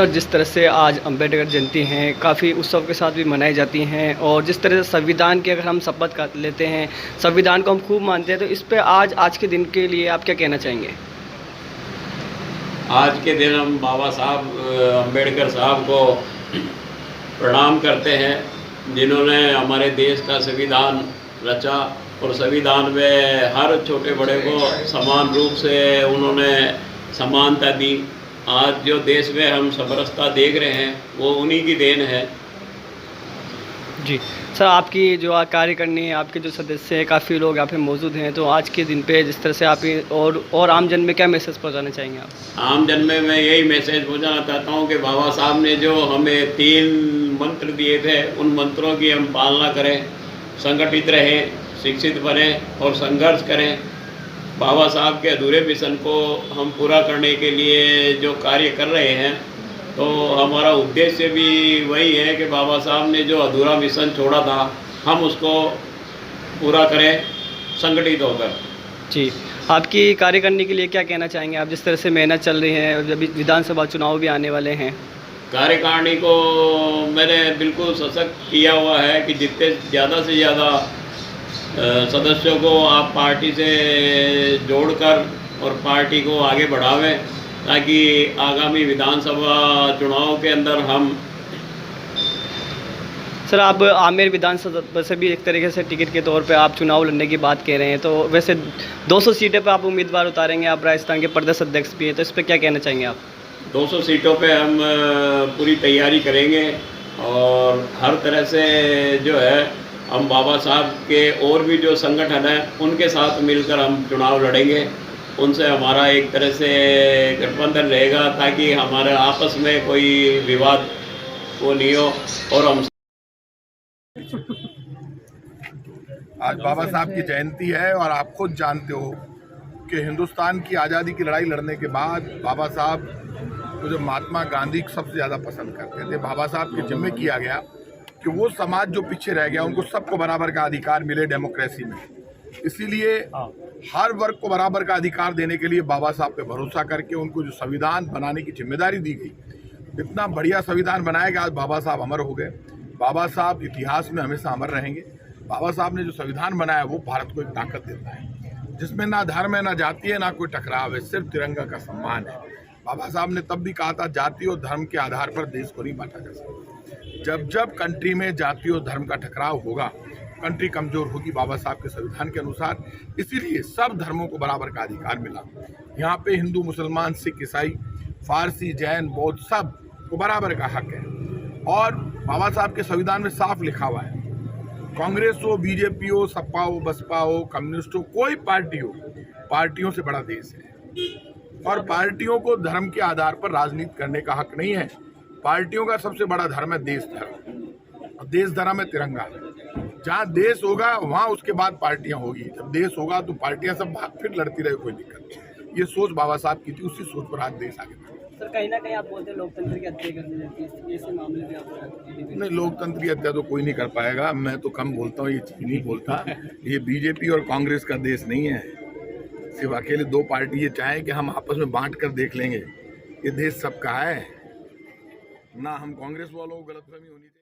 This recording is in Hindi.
सर, जिस तरह से आज अम्बेडकर जयंती है, काफ़ी उत्सव के साथ भी मनाई जाती हैं और जिस तरह से संविधान की अगर हम शपथ कर लेते हैं, संविधान को हम खूब मानते हैं, तो इस पे आज के दिन के लिए आप क्या कहना चाहेंगे? आज के दिन हम बाबा साहब अम्बेडकर साहब को प्रणाम करते हैं, जिन्होंने हमारे देश का संविधान रचा और संविधान में हर छोटे बड़े को समान रूप से उन्होंने समानता दी। आज जो देश में हम समरसता देख रहे हैं वो उन्हीं की देन है। जी सर, आपकी जो कार्यकारिणी है, आपके जो सदस्य हैं, काफ़ी लोग यहाँ पे मौजूद हैं, तो आज के दिन पे जिस तरह से आप और आम जन में क्या मैसेज पहुँचाना चाहेंगे आप? आम जन में मैं यही मैसेज पहुँचाना चाहता हूँ कि बाबा साहब ने जो हमें 3 मंत्र दिए थे, उन मंत्रों की हम पालना करें, संगठित रहें, शिक्षित बनें और संघर्ष करें। बाबा साहब के अधूरे मिशन को हम पूरा करने के लिए जो कार्य कर रहे हैं, तो हमारा उद्देश्य भी वही है कि बाबा साहब ने जो अधूरा मिशन छोड़ा था, हम उसको पूरा करें संगठित होकर। जी, आपकी कार्यकारिणी के लिए क्या कहना चाहेंगे आप, जिस तरह से मेहनत चल रही है और जब विधानसभा चुनाव भी आने वाले हैं? कार्यकारिणी को मैंने बिल्कुल सशक्त किया हुआ है कि जितने ज़्यादा से ज़्यादा सदस्यों को आप पार्टी से जोड़कर और पार्टी को आगे बढ़ावें, ताकि आगामी विधानसभा चुनाव के अंदर हम। सर, आप आमेर विधानसभा से भी एक तरीके से टिकट के तौर पे आप चुनाव लड़ने की बात कह रहे हैं, तो वैसे 200 सीटें पे आप उम्मीदवार उतारेंगे, आप राजस्थान के प्रदेश अध्यक्ष भी हैं, तो इस पर क्या कहना चाहेंगे आप? 200 सीटों पे हम पूरी तैयारी करेंगे और हर तरह से जो है हम बाबा साहब के और भी जो संगठन हैं उनके साथ मिलकर हम चुनाव लड़ेंगे। उनसे हमारा एक तरह से गठबंधन रहेगा, ताकि हमारे आपस में कोई विवाद वो नहीं हो। और हम आज बाबा साहब की जयंती है और आप खुद जानते हो कि हिंदुस्तान की आज़ादी की लड़ाई लड़ने के बाद बाबा साहब को जो महात्मा गांधी सबसे ज़्यादा पसंद करते थे, बाबा साहब के जिम्मे किया गया कि वो समाज जो पीछे रह गया उनको सबको बराबर का अधिकार मिले डेमोक्रेसी में। इसीलिए हर वर्ग को बराबर का अधिकार देने के लिए बाबा साहब पे भरोसा करके उनको जो संविधान बनाने की जिम्मेदारी दी गई, इतना बढ़िया संविधान बनाया कि आज बाबा साहब अमर हो गए। बाबा साहब इतिहास में हमेशा अमर रहेंगे। बाबा साहब ने जो संविधान बनाया वो भारत को एक ताकत देता है, जिसमें ना धर्म है, ना जाति है, ना कोई टकराव है, सिर्फ तिरंगा का सम्मान है। बाबा साहब ने तब भी कहा था, जाति और धर्म के आधार पर देश को नहीं बांटा जा सकता। जब कंट्री में जाति और धर्म का टकराव होगा, कंट्री कमजोर होगी बाबा साहब के संविधान के अनुसार। इसीलिए सब धर्मों को बराबर का अधिकार मिला। यहाँ पे हिंदू, मुसलमान, सिख, ईसाई, फारसी, जैन, बौद्ध सब को बराबर का हक है। और बाबा साहब के संविधान में साफ लिखा हुआ है, कांग्रेस हो, बीजेपी हो, सपा हो, बसपा हो, कम्युनिस्ट हो, कोई पार्टी हो, पार्टियों से बड़ा देश है और पार्टियों को धर्म के आधार पर राजनीति करने का हक नहीं है। पार्टियों का सबसे बड़ा धर्म है देश धर्म, और देश धर्म है तिरंगा। जहाँ देश होगा वहाँ उसके बाद पार्टियां होगी। जब देश होगा तो पार्टियां सब फिर लड़ती रहे, कोई दिक्कत नहीं। ये सोच बाबा साहब की थी, उसी सोच पर आज देश आगे बढ़ा। सर, कहीं ना कहीं आप बोलते हैं लोकतंत्र की हत्या कर दी जाती है, ऐसे मामले में आप? नहीं, लोकतंत्र की हत्या तो कोई नहीं कर पाएगा। मैं तो कम बोलता हूँ, ये चीज नहीं बोलता। ये बीजेपी और कांग्रेस का देश नहीं है, सिर्फ अकेले 2 पार्टी ये चाहे कि हम आपस में बांट कर देख लेंगे। ये देश सबका है ना। हम कांग्रेस वालों को गलतफहमी होनी चाहिए।